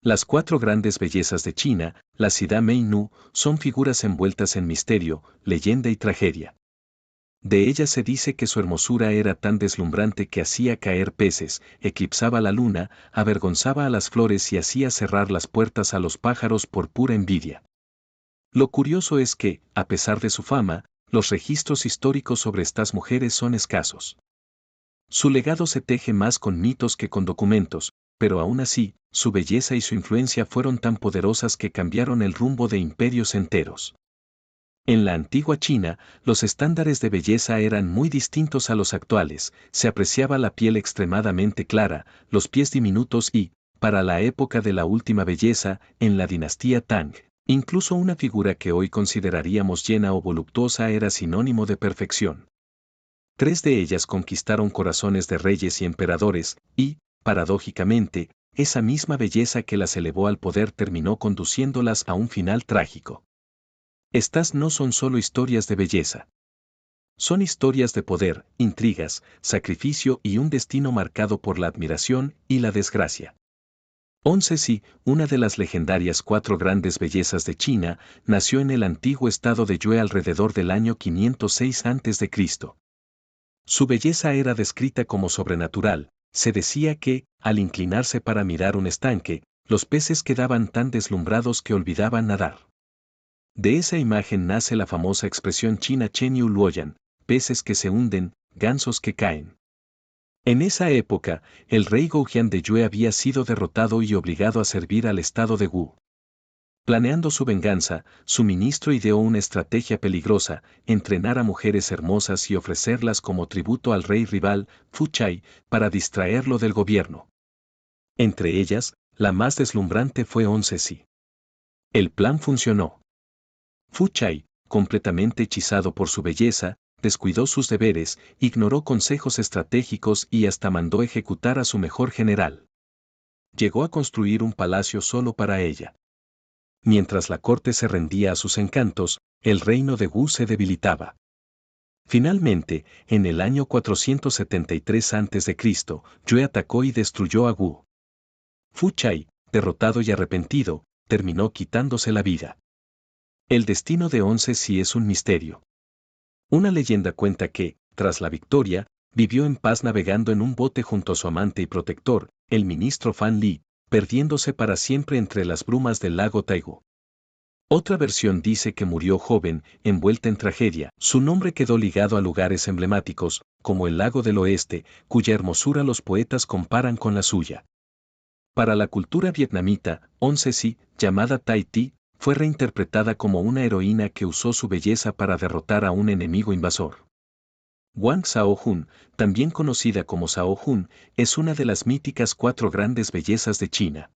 Las cuatro grandes bellezas de China, la Sida Mei Nu, son figuras envueltas en misterio, leyenda y tragedia. De ellas se dice que su hermosura era tan deslumbrante que hacía caer peces, eclipsaba la luna, avergonzaba a las flores y hacía cerrar las puertas a los pájaros por pura envidia. Lo curioso es que, a pesar de su fama, los registros históricos sobre estas mujeres son escasos. Su legado se teje más con mitos que con documentos, pero aún así, su belleza y su influencia fueron tan poderosas que cambiaron el rumbo de imperios enteros. En la antigua China, los estándares de belleza eran muy distintos a los actuales, se apreciaba la piel extremadamente clara, los pies diminutos y, para la época de la última belleza, en la dinastía Tang, incluso una figura que hoy consideraríamos llena o voluptuosa era sinónimo de perfección. Tres de ellas conquistaron corazones de reyes y emperadores, y, paradójicamente, esa misma belleza que las elevó al poder terminó conduciéndolas a un final trágico. Estas no son solo historias de belleza. Son historias de poder, intrigas, sacrificio y un destino marcado por la admiración y la desgracia. Once, una de las legendarias cuatro grandes bellezas de China, nació en el antiguo estado de Yue alrededor del año 506 a.C. Su belleza era descrita como sobrenatural, se decía que, al inclinarse para mirar un estanque, los peces quedaban tan deslumbrados que olvidaban nadar. De esa imagen nace la famosa expresión china Chen Yu Luoyan, peces que se hunden, gansos que caen. En esa época, el rey Goujian de Yue había sido derrotado y obligado a servir al estado de Wu. Planeando su venganza, su ministro ideó una estrategia peligrosa, entrenar a mujeres hermosas y ofrecerlas como tributo al rey rival, Fu Chai, para distraerlo del gobierno. Entre ellas, la más deslumbrante fue Once. El plan funcionó. Fu Chai, completamente hechizado por su belleza, descuidó sus deberes, ignoró consejos estratégicos y hasta mandó ejecutar a su mejor general. Llegó a construir un palacio solo para ella. Mientras la corte se rendía a sus encantos, el reino de Wu se debilitaba. Finalmente, en el año 473 a.C., Yue atacó y destruyó a Wu. Fu Chai, derrotado y arrepentido, terminó quitándose la vida. El destino de Once es un misterio. Una leyenda cuenta que, tras la victoria, vivió en paz navegando en un bote junto a su amante y protector, el ministro Fan Li, perdiéndose para siempre entre las brumas del lago Taigu. Otra versión dice que murió joven, envuelta en tragedia. Su nombre quedó ligado a lugares emblemáticos, como el lago del oeste, cuya hermosura los poetas comparan con la suya. Para la cultura vietnamita, Once, llamada Tai Thi, fue reinterpretada como una heroína que usó su belleza para derrotar a un enemigo invasor. Wang Xiaohun, también conocida como Xiaohun, es una de las míticas cuatro grandes bellezas de China.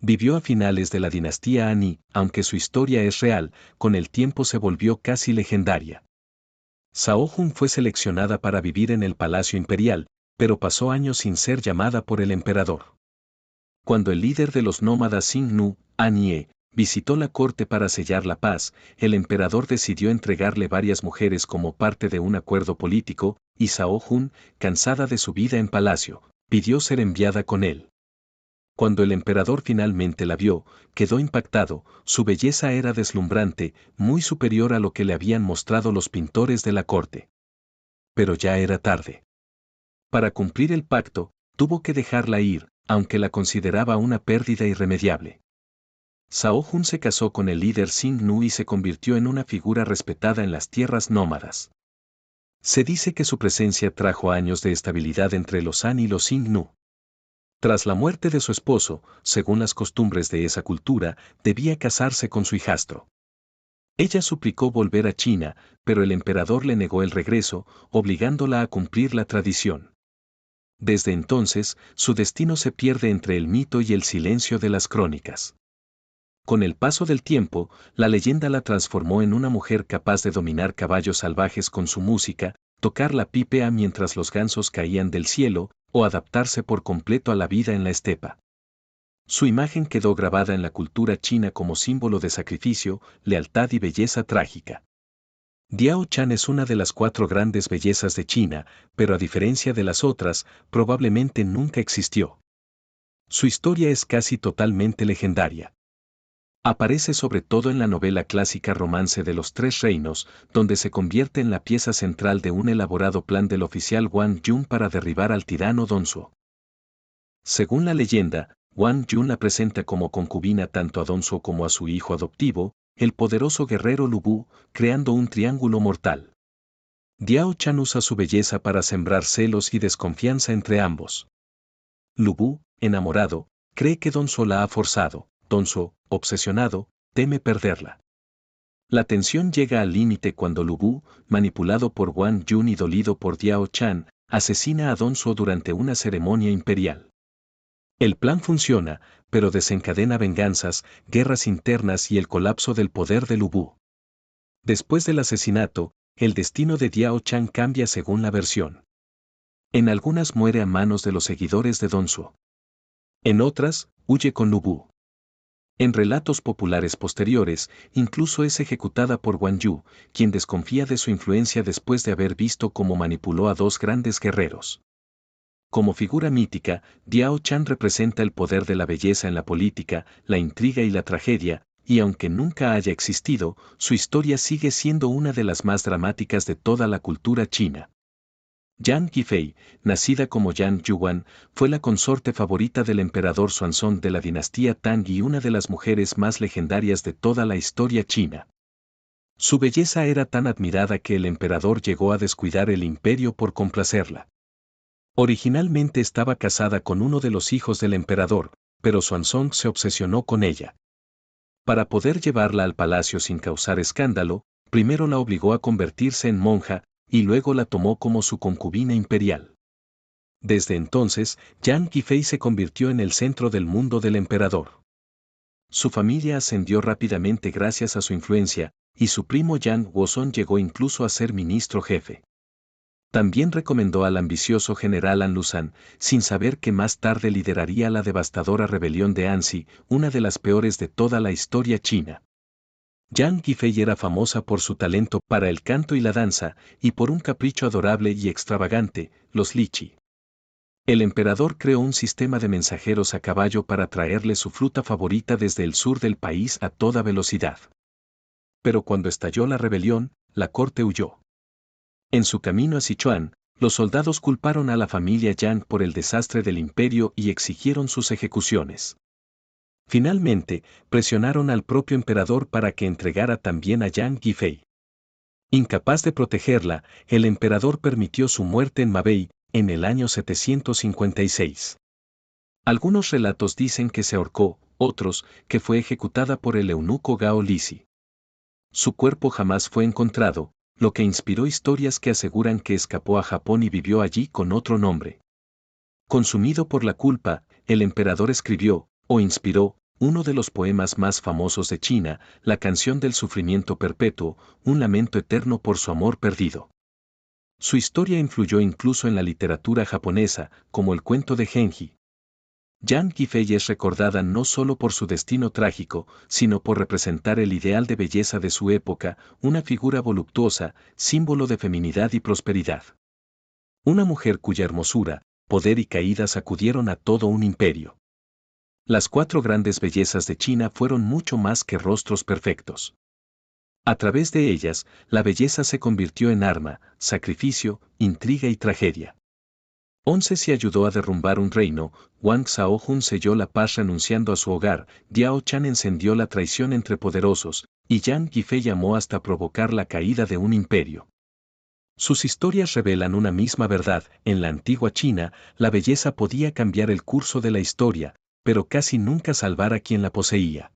Vivió a finales de la dinastía Han, aunque su historia es real, con el tiempo se volvió casi legendaria. Xiaohun fue seleccionada para vivir en el Palacio Imperial, pero pasó años sin ser llamada por el emperador. Cuando el líder de los nómadas Xingnu, Han Ye, visitó la corte para sellar la paz, el emperador decidió entregarle varias mujeres como parte de un acuerdo político, y Xiaohun, cansada de su vida en palacio, pidió ser enviada con él. Cuando el emperador finalmente la vio, quedó impactado, su belleza era deslumbrante, muy superior a lo que le habían mostrado los pintores de la corte. Pero ya era tarde. Para cumplir el pacto, tuvo que dejarla ir, aunque la consideraba una pérdida irremediable. Xiaohun se casó con el líder Xingnu y se convirtió en una figura respetada en las tierras nómadas. Se dice que su presencia trajo años de estabilidad entre los Han y los Xingnu. Tras la muerte de su esposo, según las costumbres de esa cultura, debía casarse con su hijastro. Ella suplicó volver a China, pero el emperador le negó el regreso, obligándola a cumplir la tradición. Desde entonces, su destino se pierde entre el mito y el silencio de las crónicas. Con el paso del tiempo, la leyenda la transformó en una mujer capaz de dominar caballos salvajes con su música, tocar la pípea mientras los gansos caían del cielo, o adaptarse por completo a la vida en la estepa. Su imagen quedó grabada en la cultura china como símbolo de sacrificio, lealtad y belleza trágica. Diao Chan es una de las cuatro grandes bellezas de China, pero a diferencia de las otras, probablemente nunca existió. Su historia es casi totalmente legendaria. Aparece sobre todo en la novela clásica Romance de los Tres Reinos, donde se convierte en la pieza central de un elaborado plan del oficial Wang Yun para derribar al tirano Donsuo. Según la leyenda, Wang Yun la presenta como concubina tanto a Donsuo como a su hijo adoptivo, el poderoso guerrero Lu Bu, creando un triángulo mortal. Diao Chan usa su belleza para sembrar celos y desconfianza entre ambos. Lu Bu, enamorado, cree que Donsuo la ha forzado. Donsuo, obsesionado, teme perderla. La tensión llega al límite cuando Lu Bu, manipulado por Wang Yun y dolido por Diao Chan, asesina a Donsuo durante una ceremonia imperial. El plan funciona, pero desencadena venganzas, guerras internas y el colapso del poder de Lu Bu. Después del asesinato, el destino de Diao Chan cambia según la versión. En algunas muere a manos de los seguidores de Donsuo. En otras, huye con Lu Bu. En relatos populares posteriores, incluso es ejecutada por Wang Yu, quien desconfía de su influencia después de haber visto cómo manipuló a dos grandes guerreros. Como figura mítica, Diao Chan representa el poder de la belleza en la política, la intriga y la tragedia, y aunque nunca haya existido, su historia sigue siendo una de las más dramáticas de toda la cultura china. Yang Yifei, nacida como Yang Yuan, fue la consorte favorita del emperador Xuanzong de la dinastía Tang y una de las mujeres más legendarias de toda la historia china. Su belleza era tan admirada que el emperador llegó a descuidar el imperio por complacerla. Originalmente estaba casada con uno de los hijos del emperador, pero Xuanzong se obsesionó con ella. Para poder llevarla al palacio sin causar escándalo, primero la obligó a convertirse en monja, y luego la tomó como su concubina imperial. Desde entonces, Yang Yifei se convirtió en el centro del mundo del emperador. Su familia ascendió rápidamente gracias a su influencia, y su primo Yang Wozong llegó incluso a ser ministro jefe. También recomendó al ambicioso general An Lushan, sin saber que más tarde lideraría la devastadora rebelión de Anzi, una de las peores de toda la historia china. Yang Yifei era famosa por su talento para el canto y la danza, y por un capricho adorable y extravagante, los lichi. El emperador creó un sistema de mensajeros a caballo para traerle su fruta favorita desde el sur del país a toda velocidad. Pero cuando estalló la rebelión, la corte huyó. En su camino a Sichuan, los soldados culparon a la familia Yang por el desastre del imperio y exigieron sus ejecuciones. Finalmente, presionaron al propio emperador para que entregara también a Yang Yifei. Incapaz de protegerla, el emperador permitió su muerte en Mabei, en el año 756. Algunos relatos dicen que se ahorcó, otros, que fue ejecutada por el eunuco Gao Lisi. Su cuerpo jamás fue encontrado, lo que inspiró historias que aseguran que escapó a Japón y vivió allí con otro nombre. Consumido por la culpa, el emperador escribió, o inspiró, uno de los poemas más famosos de China, la canción del sufrimiento perpetuo, un lamento eterno por su amor perdido. Su historia influyó incluso en la literatura japonesa, como el cuento de Genji. Yang Yifei es recordada no solo por su destino trágico, sino por representar el ideal de belleza de su época, una figura voluptuosa, símbolo de feminidad y prosperidad. Una mujer cuya hermosura, poder y caída sacudieron a todo un imperio. Las cuatro grandes bellezas de China fueron mucho más que rostros perfectos. A través de ellas, la belleza se convirtió en arma, sacrificio, intriga y tragedia. 11 se ayudó a derrumbar un reino, Wang Xiaohun selló la paz renunciando a su hogar, Diao Chan encendió la traición entre poderosos, y Yang Yifei llamó hasta provocar la caída de un imperio. Sus historias revelan una misma verdad: en la antigua China, la belleza podía cambiar el curso de la historia, pero casi nunca salvar a quien la poseía.